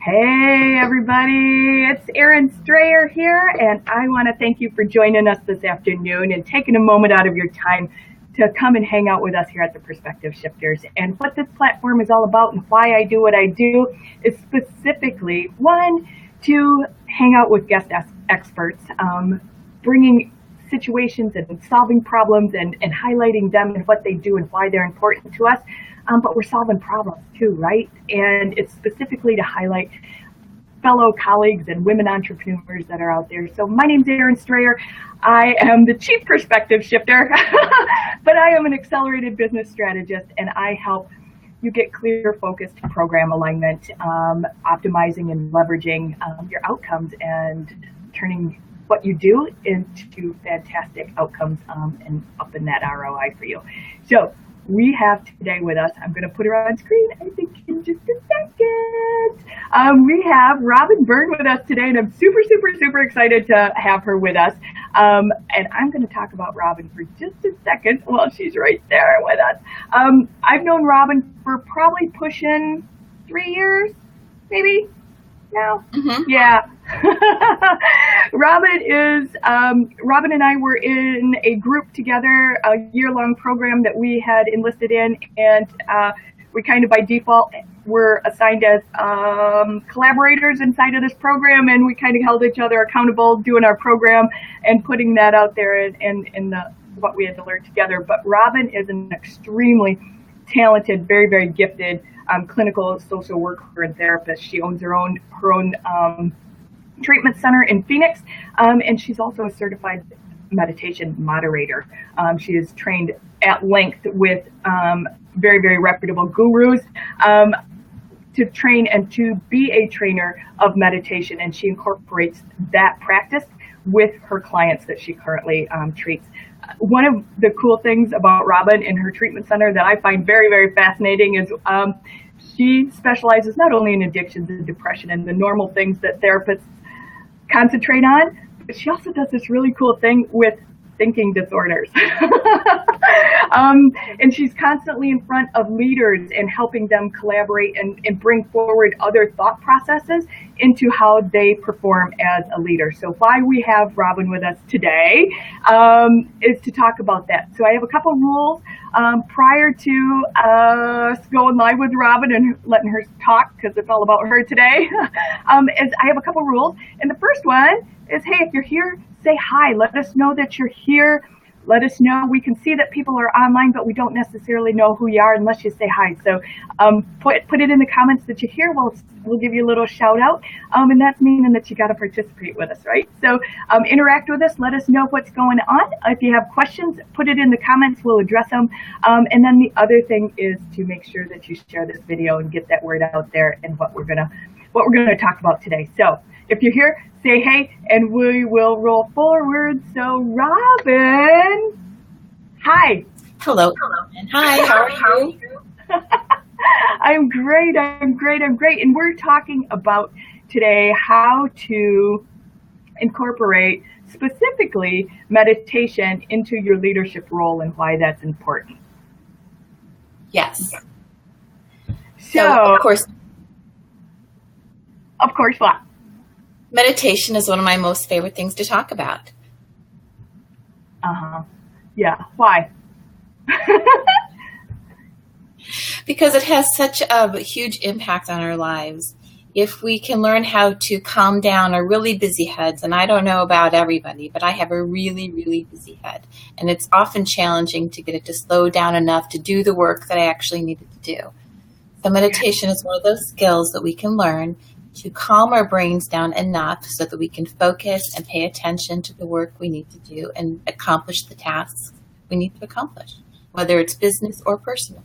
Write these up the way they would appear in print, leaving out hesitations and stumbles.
Hey everybody, it's Erin Strayer here, and I want to thank you for joining us this afternoon and taking a moment out of your time to come and hang out with us here at the Perspective Shifters. And what this platform is all about and why I do what I do is specifically, one, to hang out with guest experts, bringing situations and solving problems and highlighting them and what they do and why they're important to us. But we're solving problems too, right? And it's specifically to highlight fellow colleagues and women entrepreneurs that are out there. So my name's Erin Strayer. I am the Chief Perspective Shifter, but I am an accelerated business strategist, and I help you get clear, focused program alignment, optimizing and leveraging your outcomes and turning what you do into fantastic outcomes and up in that ROI for you. So we have today with us, I'm going to put her on screen, I think in just a second. We have Robin Bryne with us today, and I'm super excited to have her with us. And I'm going to talk about Robin for just a second while she's right there with us. I've known Robin for probably pushing 3 years, maybe now. Mm-hmm. Yeah. Robin and I were in a group together, a year-long program that we had enlisted in, and we kind of by default were assigned as collaborators inside of this program, and we kind of held each other accountable doing our program and putting that out there in what we had to learn together. But Robin is an extremely talented, very gifted clinical social worker and therapist. She owns her own treatment center in Phoenix, and she's also a certified meditation moderator. She is trained at length with very reputable gurus to train and to be a trainer of meditation, and she incorporates that practice with her clients that she currently treats. One of the cool things about Robin in her treatment center that I find very fascinating is she specializes not only in addictions and depression and the normal things that therapists concentrate on, but she also does this really cool thing with thinking disorders. And she's constantly in front of leaders and helping them collaborate and bring forward other thought processes into how they perform as a leader. So why we have Robin with us today is to talk about that. So I have a couple rules prior to us going live with Robin and letting her talk, because it's all about her today. Is I have a couple rules. And the first one is, hey, if you're here, say hi. Let us know that you're here. Let us know. We can see that people are online, but we don't necessarily know who you are unless you say hi. So put it in the comments that you're here. We'll give you a little shout out. And that's meaning that you got to participate with us, right? So interact with us. Let us know what's going on. If you have questions, put it in the comments. We'll address them. And then the other thing is to make sure that you share this video and get that word out there and what we're gonna talk about today. So if you're here, say hey, and we will roll forward. So Robin, hi. Hello. And hi, how are you? I'm great. And we're talking about today how to incorporate specifically meditation into your leadership role and why that's important. Yes. So of course what? Meditation is one of my most favorite things to talk about. Yeah. Why? Because it has such a huge impact on our lives. If we can learn how to calm down our really busy heads, and I don't know about everybody, but I have a really busy head, and it's often challenging to get it to slow down enough to do the work that I actually needed to do. So meditation is one of those skills that we can learn to calm our brains down enough so that we can focus and pay attention to the work we need to do and accomplish the tasks we need to accomplish, whether it's business or personal.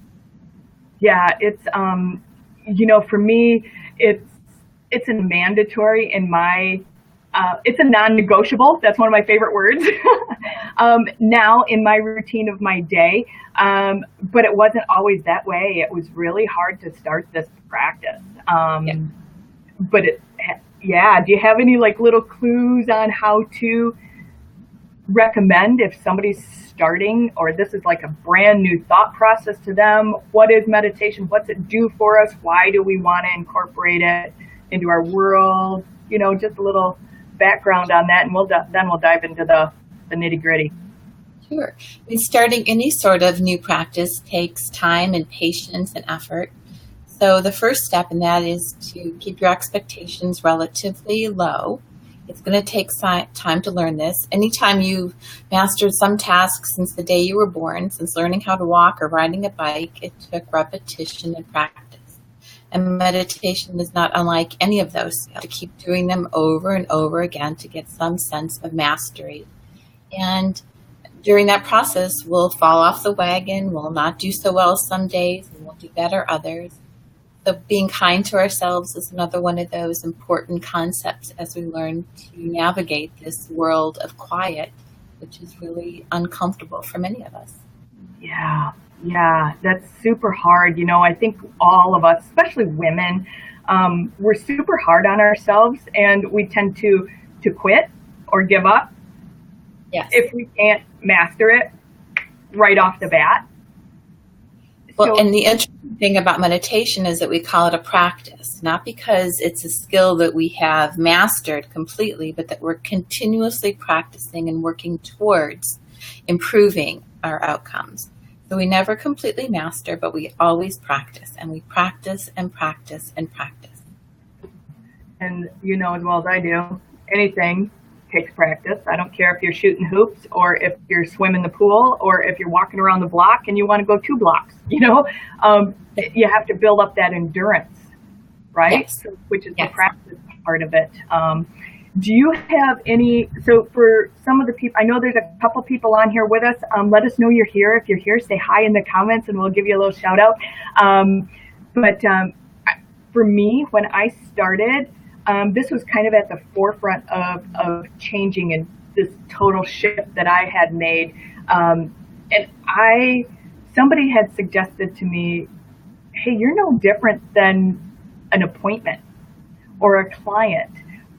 Yeah, it's, for me, it's a mandatory in my, it's a non-negotiable. That's one of my favorite words now in my routine of my day. But it wasn't always that way. It was really hard to start this practice. But do you have any little clues on how to recommend if somebody's starting, or this is like a brand new thought process to them? What is meditation? What's it do for us? Why do we want to incorporate it? into our world, just a little background on that, and then we'll dive into the nitty gritty. Sure. I mean, starting any sort of new practice takes time and patience and effort. So the first step in that is to keep your expectations relatively low. It's going to take time to learn this. Anytime you've mastered some task since the day you were born, since learning how to walk or riding a bike, it took repetition and practice. And meditation is not unlike any of those. You have to keep doing them over and over again to get some sense of mastery. And during that process, we'll fall off the wagon, we'll not do so well some days, and we'll do better others. So being kind to ourselves is another one of those important concepts as we learn to navigate this world of quiet, which is really uncomfortable for many of us. Yeah, that's super hard. I think all of us, especially women, we're super hard on ourselves, and we tend to quit or give up. Yes. If we can't master it right off the bat. Well, and the interesting thing about meditation is that we call it a practice, not because it's a skill that we have mastered completely, but that we're continuously practicing and working towards improving our outcomes. So we never completely master, but we always practice, and we practice and practice and practice. And you know as well as I do, anything takes practice. I don't care if you're shooting hoops or if you're swimming the pool or if you're walking around the block and you want to go 2 blocks, you have to build up that endurance, right? Yes. Which is the practice part of it. Do you have so for some of the people, I know there's a couple people on here with us. Let us know you're here. If you're here, say hi in the comments and we'll give you a little shout out. But for me, when I started, this was kind of at the forefront of changing and this total shift that I had made. And somebody had suggested to me, hey, you're no different than an appointment or a client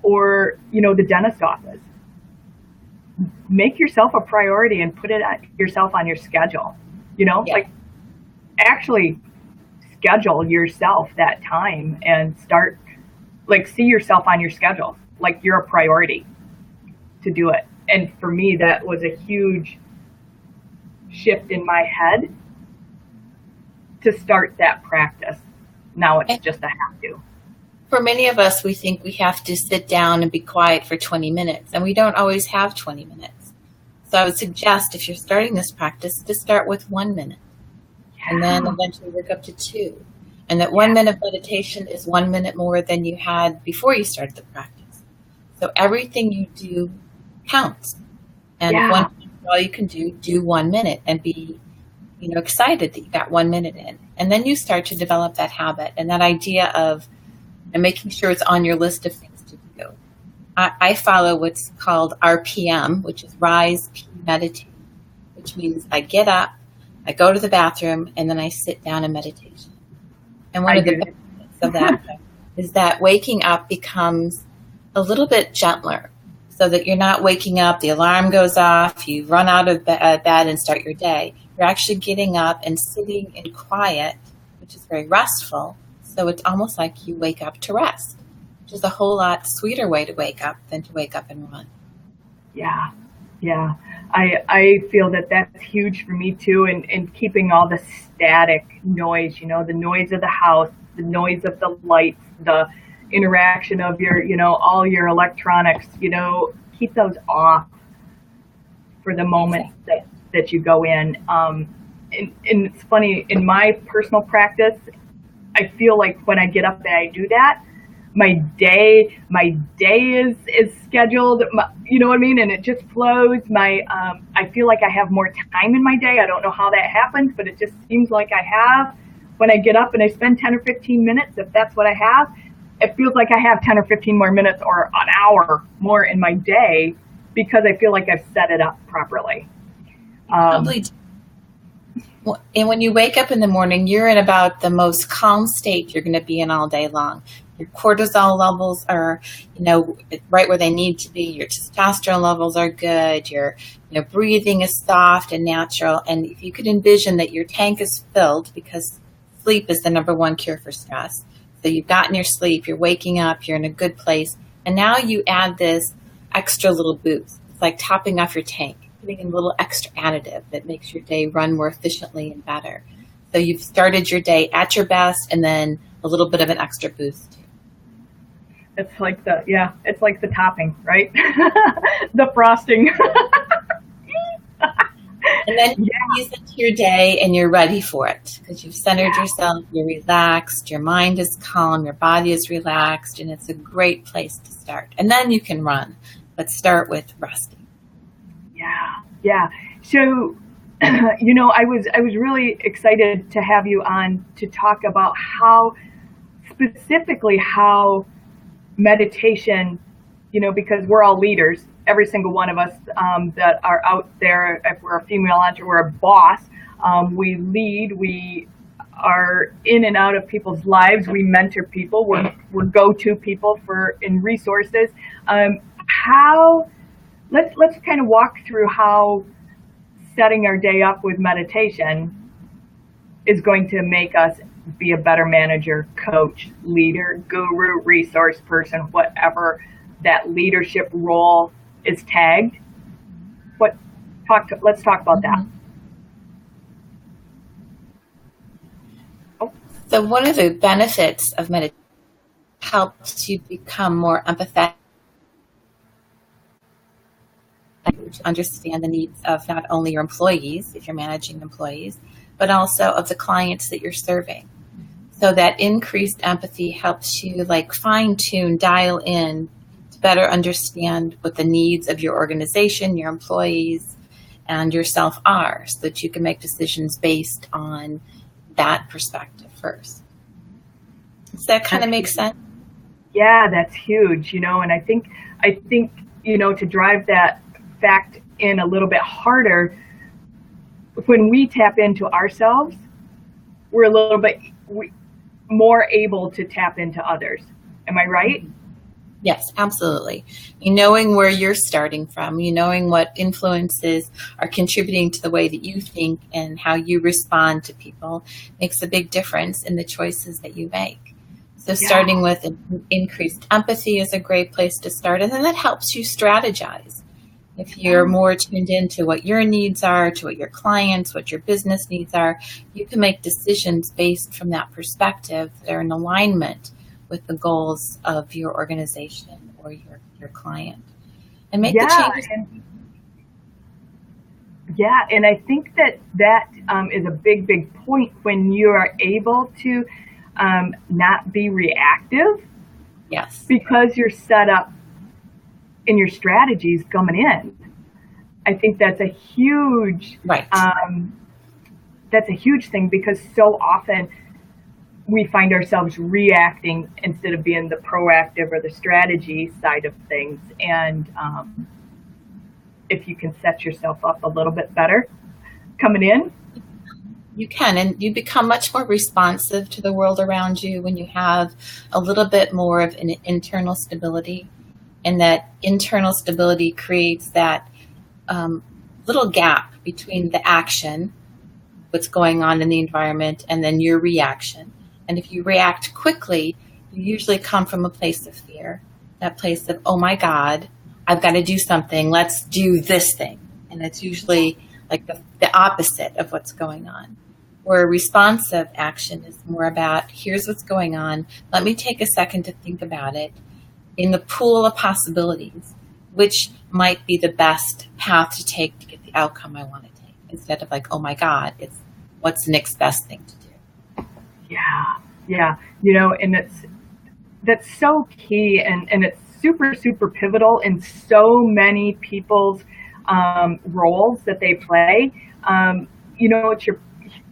or, the dentist office. Make yourself a priority and put yourself on your schedule, like actually schedule yourself that time and start, see yourself on your schedule, like you're a priority to do it. And for me, that was a huge shift in my head to start that practice. Now it's just a have to. For many of us, we think we have to sit down and be quiet for 20 minutes, and we don't always have 20 minutes. So I would suggest if you're starting this practice to start with 1 minute and then eventually work up to 2. And that 1 minute of meditation is 1 minute more than you had before you started the practice. So everything you do counts. And if one minute is all you can do 1 minute and be, excited that you got 1 minute in. And then you start to develop that habit and that idea of making sure it's on your list of things to do. I follow what's called RPM, which is Rise, P, Meditate, which means I get up, I go to the bathroom, and then I sit down in meditation. And one of the benefits of that is that waking up becomes a little bit gentler so that you're not waking up, the alarm goes off, you run out of bed and start your day. You're actually getting up and sitting in quiet, which is very restful. So it's almost like you wake up to rest, which is a whole lot sweeter way to wake up than to wake up and run. Yeah. I feel that that's huge for me too, and keeping all the static noise, the noise of the house, the noise of the lights, the interaction of your, all your electronics, keep those off for the moment that you go in. And it's funny, in my personal practice, I feel like when I get up and I do that, my day is scheduled, you know what I mean? And it just flows. I feel like I have more time in my day. I don't know how that happens, but it just seems like I have. When I get up and I spend 10 or 15 minutes, if that's what I have, it feels like I have 10 or 15 more minutes or an hour more in my day because I feel like I've set it up properly. And when you wake up in the morning, you're in about the most calm state you're going to be in all day long. Your cortisol levels are, right where they need to be. Your testosterone levels are good. Your, breathing is soft and natural. And if you could envision that your tank is filled, because sleep is the number one cure for stress. So you've gotten your sleep, you're waking up, you're in a good place. And now you add this extra little boost. It's like topping off your tank, putting in a little extra additive that makes your day run more efficiently and better. So you've started your day at your best and then a little bit of an extra boost. It's like it's like the topping, right? The frosting. And then you use into your day and you're ready for it because you've centered yourself, you're relaxed, your mind is calm, your body is relaxed, and it's a great place to start. And then you can run, but start with resting. Yeah. So, I was really excited to have you on to talk about how meditation, because we're all leaders, every single one of us that are out there. If we're a female entrepreneur, we're a boss. We lead. We are in and out of people's lives. We mentor people. We're go-to people in resources. Let's kind of walk through how setting our day up with meditation is going to make us be a better manager, coach, leader, guru, resource person, whatever that leadership role is tagged. Let's talk about that. So one of the benefits of meditation helps you become more empathetic, to understand the needs of not only your employees, if you're managing employees, but also of the clients that you're serving. So that increased empathy helps you fine tune, dial in to better understand what the needs of your organization, your employees, and yourself are, so that you can make decisions based on that perspective first. Does that kind of make sense? Yeah, that's huge, and I think, to drive that fact in a little bit harder, when we tap into ourselves, we're a little bit more able to tap into others. Am I right? Yes, absolutely. Knowing where you're starting from, knowing what influences are contributing to the way that you think and how you respond to people makes a big difference in the choices that you make. So starting with increased empathy is a great place to start, and then that helps you strategize. If you're more tuned into what your needs are, to what your clients, what your business needs are, you can make decisions based from that perspective that are in alignment with the goals of your organization or your client, and make the changes. And I think that is a big point when you are able to not be reactive. Yes. Because you're set up in your strategies coming in. I think that's a huge that's a huge thing, because so often we find ourselves reacting instead of being the proactive or the strategy side of things. And if you can set yourself up a little bit better coming in, you can, and you become much more responsive to the world around you when you have a little bit more of an internal stability. And that internal stability creates that little gap between the action, what's going on in the environment, and then your reaction. And if you react quickly, you usually come from a place of fear, that place of, oh my God, I've got to do something. Let's do this thing. And it's usually like the opposite of what's going on. Where responsive action is more about, here's what's going on. Let me take a second to think about it. In the pool of possibilities, which might be the best path to take to get the outcome I want to take, instead of oh my God, it's what's the next best thing to do. Yeah. And that's so key, and it's super pivotal in so many people's roles that they play. It's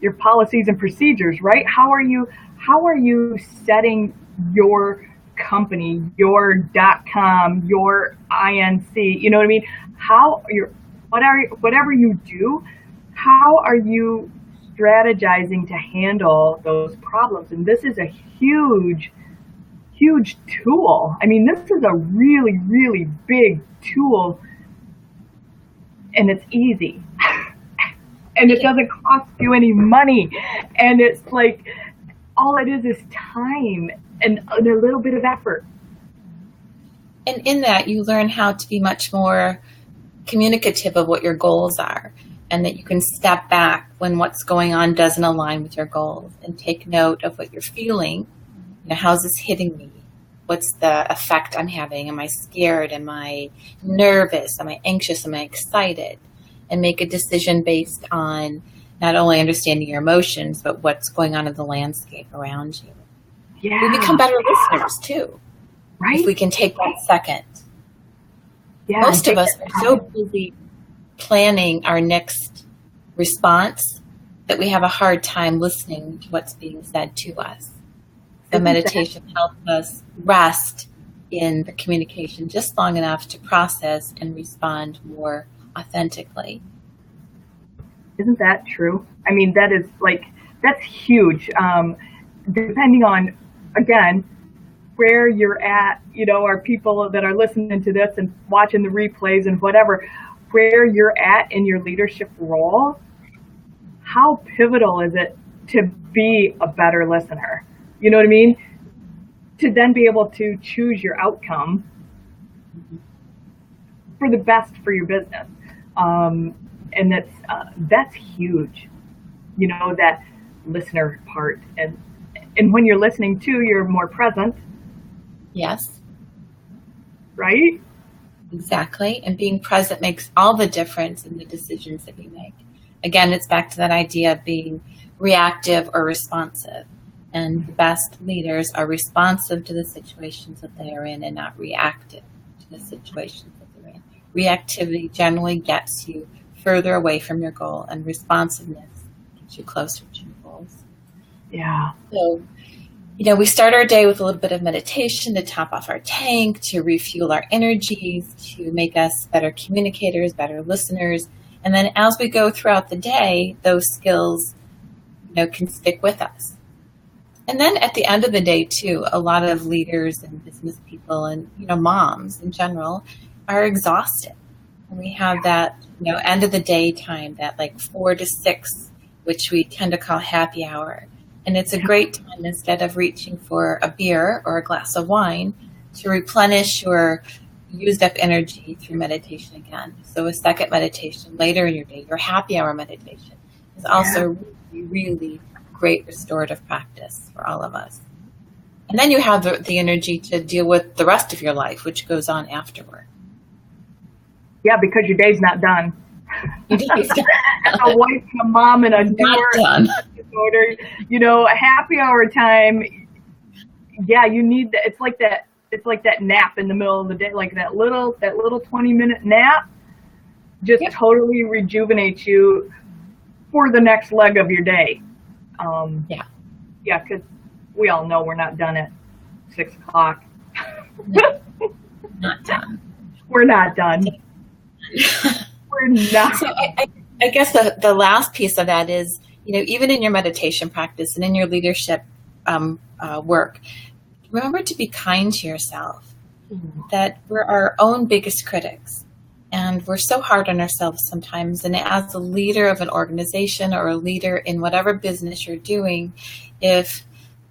your policies and procedures, right? How are you setting your company, your .com, your INC, you know what I mean? Whatever you do, how are you strategizing to handle those problems? And this is a huge tool. I mean, this is a really big tool, and it's easy. And it doesn't cost you any money. And it's all it is time and a little bit of effort. And in that, you learn how to be much more communicative of what your goals are, and that you can step back when what's going on doesn't align with your goals and take note of what you're feeling. You know, how's this hitting me? What's the effect I'm having? Am I scared? Am I nervous? Am I anxious? Am I excited? And make a decision based on not only understanding your emotions, but what's going on in the landscape around you. Yeah. We become better listeners too, right? if we can take that second. Yeah, most of us are so busy planning our next response that we have a hard time listening to what's being said to us. So meditation helps us rest in the communication just long enough to process and respond more authentically. Isn't that true? I mean, that's huge. Depending on, again, where you're at, our people that are listening to this and watching the replays and whatever, where you're at in your leadership role, how pivotal is it to be a better listener? You know what I mean? To then be able to choose your outcome for the best for your business. And that's huge, that listener part. And when you're listening too, you're more present. Yes. Right? Exactly. And being present makes all the difference in the decisions that we make. Again, it's back to that idea of being reactive or responsive. And the best leaders are responsive to the situations that they are in and not reactive to the situations that they're in. Reactivity generally gets you further away from your goal, and responsiveness gets you closer to your goals. Yeah. So, we start our day with a little bit of meditation to top off our tank, to refuel our energies, to make us better communicators, better listeners. And then as we go throughout the day, those skills, can stick with us. And then at the end of the day, too, a lot of leaders and business people and, moms in general are exhausted. And we have that, end of the day time, that like 4 to 6, which we tend to call happy hour. And it's a great time, instead of reaching for a beer or a glass of wine, to replenish your used up energy through meditation again. So a second meditation later in your day, your happy hour meditation, is also really, really great restorative practice for all of us. And then you have the energy to deal with the rest of your life, which goes on afterward. Yeah, because your day's not done. A wife, a mom, and a doer, a happy hour time. Yeah, you need that. It's like that nap in the middle of the day, like that little 20-minute nap, just totally rejuvenates you for the next leg of your day. Because we all know we're not done at 6 o'clock. No, not done. We're not done. We're not. So I guess the last piece of that is, even in your meditation practice and in your leadership work, remember to be kind to yourself. That we're our own biggest critics. And we're so hard on ourselves sometimes. And as a leader of an organization or a leader in whatever business you're doing, if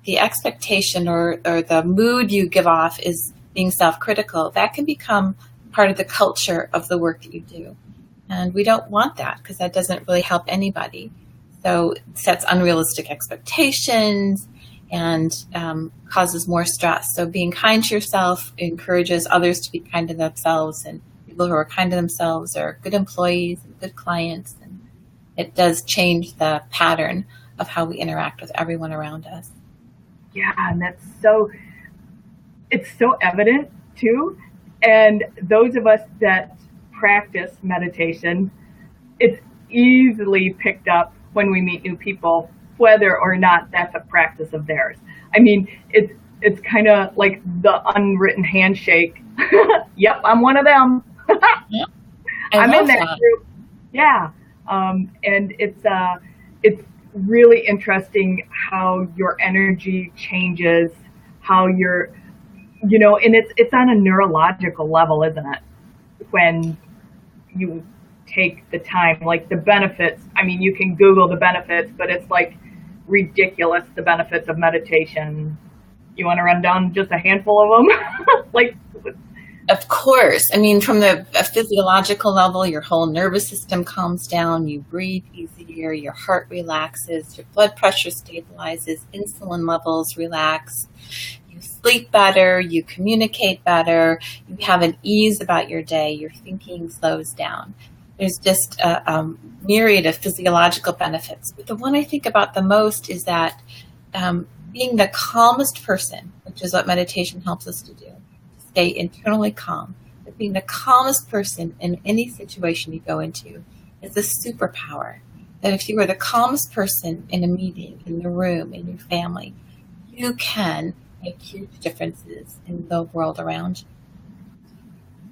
the expectation or the mood you give off is being self-critical, that can become part of the culture of the work that you do. And we don't want that, because that doesn't really help anybody. So it sets unrealistic expectations and causes more stress. So being kind to yourself encourages others to be kind to themselves, and people who are kind to themselves are good employees and good clients, and it does change the pattern of how we interact with everyone around us. Yeah, and it's so evident too. And those of us that practice meditation, it's easily picked up when we meet new people, whether or not that's a practice of theirs. I mean, it's kind of like the unwritten handshake. Yep, I'm one of them. I'm in that group. Yeah. And it's really interesting how your energy changes, how you're, and it's on a neurological level, isn't it? When you take the time, like the benefits. I mean, you can Google the benefits, but it's like ridiculous, the benefits of meditation. You want to run down just a handful of them? Like, of course. I mean, from the physiological level, your whole nervous system calms down, you breathe easier, your heart relaxes, your blood pressure stabilizes, insulin levels relax, you sleep better, you communicate better, you have an ease about your day, your thinking slows down. There's just a myriad of physiological benefits. But the one I think about the most is that being the calmest person, which is what meditation helps us to do, stay internally calm. But being the calmest person in any situation you go into is a superpower. That if you are the calmest person in a meeting, in the room, in your family, you can make huge differences in the world around you.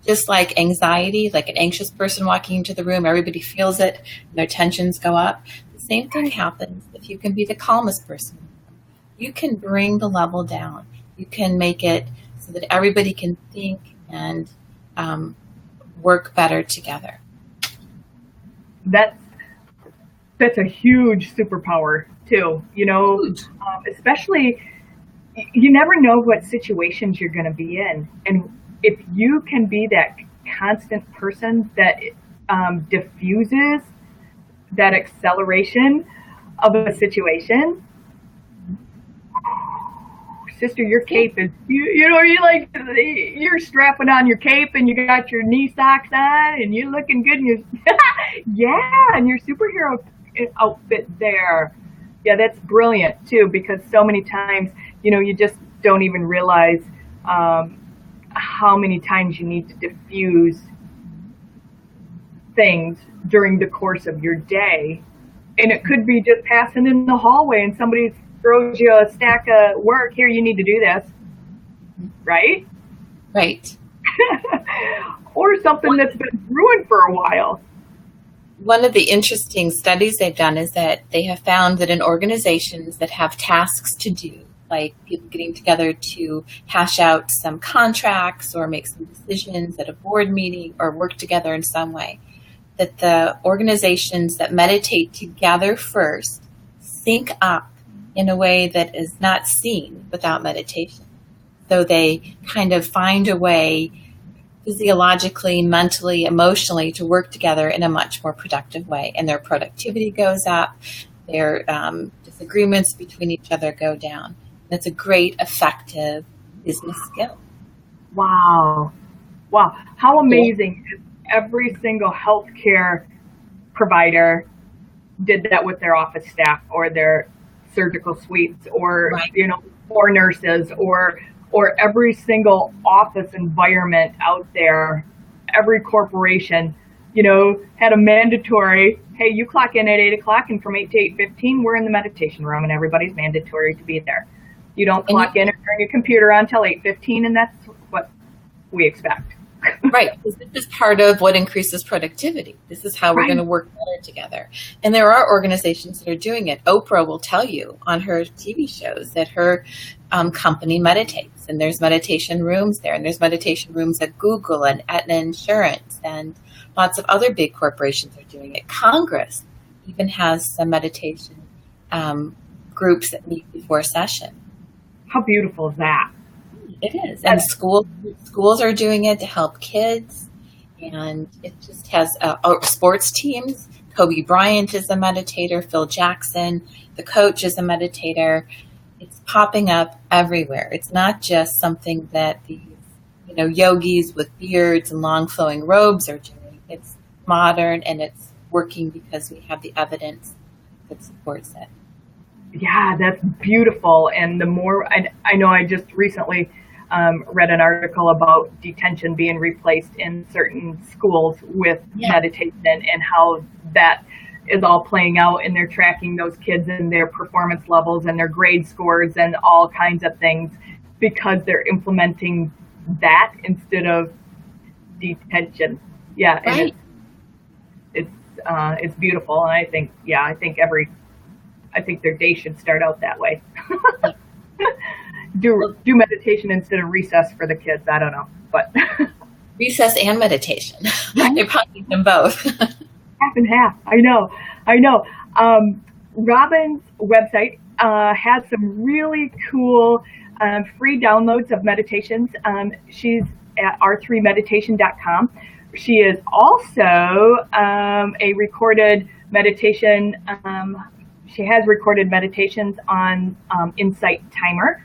Just like anxiety, like an anxious person walking into the room, everybody feels it, and their tensions go up. The same thing happens if you can be the calmest person. You can bring the level down. You can make it so that everybody can think and work better together. That's a huge superpower too. Especially you never know what situations you're going to be in, and if you can be that constant person that diffuses that acceleration of a situation. Sister, your cape is, you're strapping on your cape and you got your knee socks on and you're looking good and and your superhero outfit there. Yeah, that's brilliant too, because so many times, you just don't even realize how many times you need to diffuse things during the course of your day. And it could be just passing in the hallway and somebody throws you a stack of work. Here, you need to do this. Right? Right. Or something that's been brewing for a while. One of the interesting studies they've done is that they have found that in organizations that have tasks to do, like people getting together to hash out some contracts or make some decisions at a board meeting or work together in some way, that the organizations that meditate together first sync up in a way that is not seen without meditation. So they kind of find a way physiologically, mentally, emotionally to work together in a much more productive way. And their productivity goes up, their disagreements between each other go down. That's a great, effective business skill. Wow. How amazing if every single healthcare provider did that with their office staff or their surgical suites or, right. Or nurses or every single office environment out there, every corporation, had a mandatory, hey, you clock in at 8 o'clock and from 8 to 8:15, we're in the meditation room and everybody's mandatory to be there. You don't clock in or turn your computer on until 8:15, and that's what we expect. Right. This is part of what increases productivity. This is how we're going to work better together. And there are organizations that are doing it. Oprah will tell you on her TV shows that her company meditates, and there's meditation rooms there, and there's meditation rooms at Google and Aetna Insurance, and lots of other big corporations are doing it. Congress even has some meditation groups that meet before session. How beautiful is that? It is. And schools are doing it to help kids. And it just has sports teams. Kobe Bryant is a meditator. Phil Jackson, the coach, is a meditator. It's popping up everywhere. It's not just something that these, yogis with beards and long flowing robes are doing. It's modern and it's working because we have the evidence that supports it. Yeah, that's beautiful. And the more, I know I just recently read an article about detention being replaced in certain schools with meditation and how that is all playing out, and they're tracking those kids and their performance levels and their grade scores and all kinds of things because they're implementing that instead of detention. Yeah, right. And it's beautiful, and I think their day should start out that way. Do meditation instead of recess for the kids. I don't know, but recess and meditation. They probably need them both. Half and half. I know. Robin's website has some really cool free downloads of meditations. She's at r3meditation.com. She is also a recorded meditation. She has recorded meditations on Insight Timer,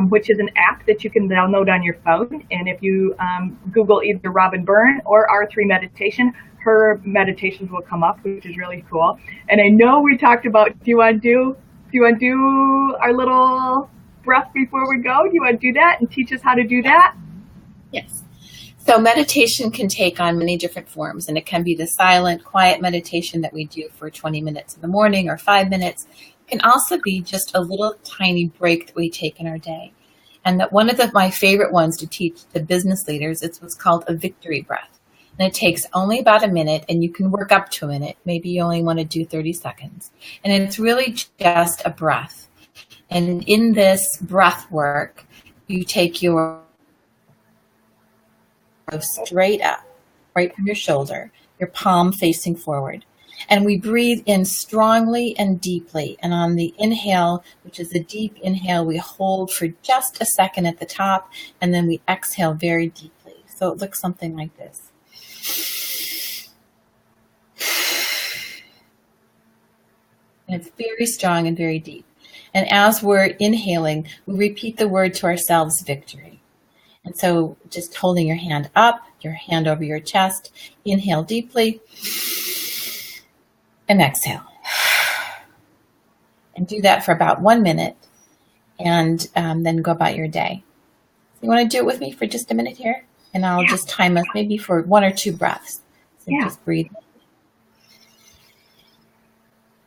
which is an app that you can download on your phone. And if you Google either Robin Byrne or R3 Meditation, her meditations will come up, which is really cool. And I know we talked about, do you want to do our little breath before we go? Do you want to do that and teach us how to do that? Yes. So meditation can take on many different forms, and it can be the silent, quiet meditation that we do for 20 minutes in the morning or 5 minutes. It can also be just a little tiny break that we take in our day. And that one of my favorite ones to teach to business leaders is what's called a victory breath. And it takes only about a minute, and you can work up to a minute. Maybe you only want to do 30 seconds. And it's really just a breath. And in this breath work, you take your straight up, right from your shoulder, your palm facing forward. And we breathe in strongly and deeply. And on the inhale, which is a deep inhale, we hold for just a second at the top, and then we exhale very deeply. So it looks something like this. And it's very strong and very deep. And as we're inhaling, we repeat the word to ourselves, victory. And so just holding your hand up, your hand over your chest, inhale deeply, and exhale. And do that for about 1 minute, and then go about your day. So you want to do it with me for just a minute here? And I'll just time us maybe for 1 or 2 breaths. So just breathe.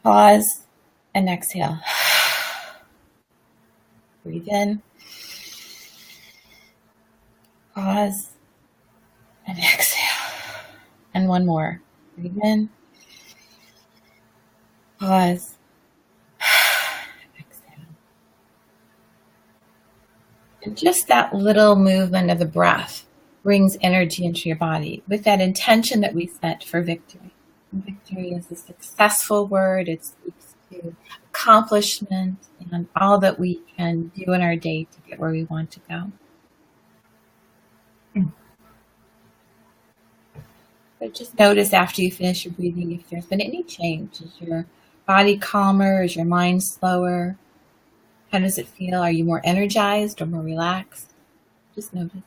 Pause and exhale. Breathe in. Pause and exhale. And 1 more. Breathe in. Pause. Exhale. And just that little movement of the breath brings energy into your body with that intention that we set for victory. And victory is a successful word. It speaks to accomplishment and all that we can do in our day to get where we want to go. So just notice after you finish your breathing if there's been any change. Is your body calmer? Is your mind slower? How does it feel? Are you more energized or more relaxed? Just notice.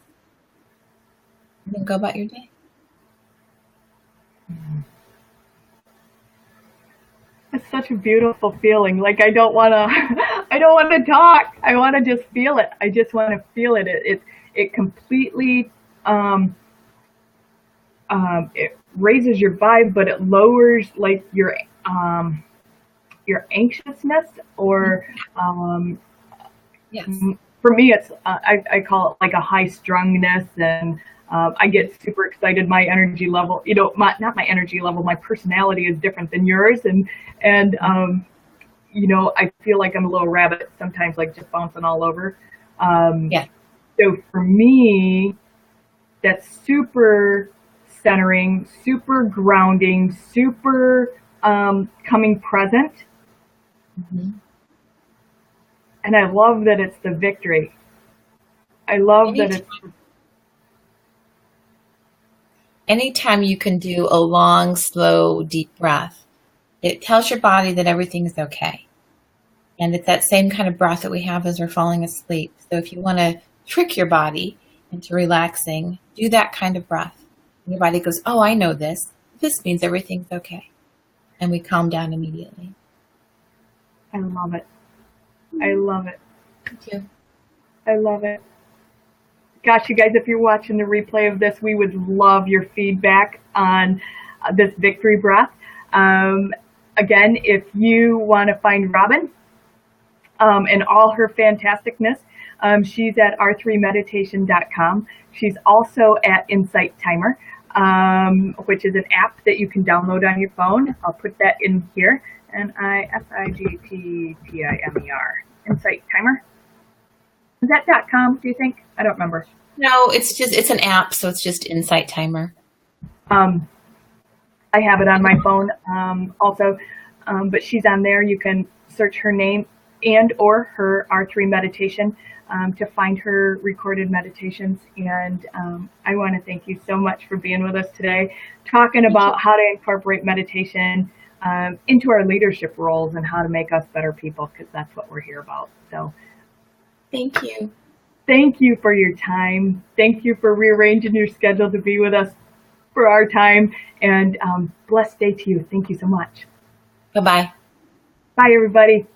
And then go about your day. It's such a beautiful feeling. Like I don't want to talk. I want to just feel it. I just want to feel it. It completely it raises your vibe, but it lowers like your anxiousness or Yes. For me it's I call it like a high strungness, and I get super excited. My energy level, not my energy level, my personality is different than yours, and I feel like I'm a little rabbit sometimes, like just bouncing all over. So for me, that's super centering, super grounding, super coming present. Mm-hmm. And I love that it's the victory. I love that it's... Anytime you can do a long, slow, deep breath, it tells your body that everything is okay. And it's that same kind of breath that we have as we're falling asleep. So if you want to trick your body into relaxing, do that kind of breath. And your body goes, oh, I know this. This means everything's okay. And we calm down immediately. I love it. I love it. Thank you. I love it. Gosh, you guys, if you're watching the replay of this, we would love your feedback on this victory breath. Again, if you want to find Robin and all her fantasticness, she's at r3meditation.com. She's also at Insight Timer, which is an app that you can download on your phone. I'll put that in here. NISIGHTTIMER. Insight Timer. Is that .com, do you think? I don't remember. No, it's an app, so it's just Insight Timer. I have it on my phone also, but she's on there. You can search her name and or her R3 meditation to find her recorded meditations. And I want to thank you so much for being with us today, talking about how to incorporate meditation into our leadership roles and how to make us better people, because that's what we're here about. So thank you. Thank you for your time. Thank you for rearranging your schedule to be with us for our time. And blessed day to you. Thank you so much. Bye-bye. Bye, everybody.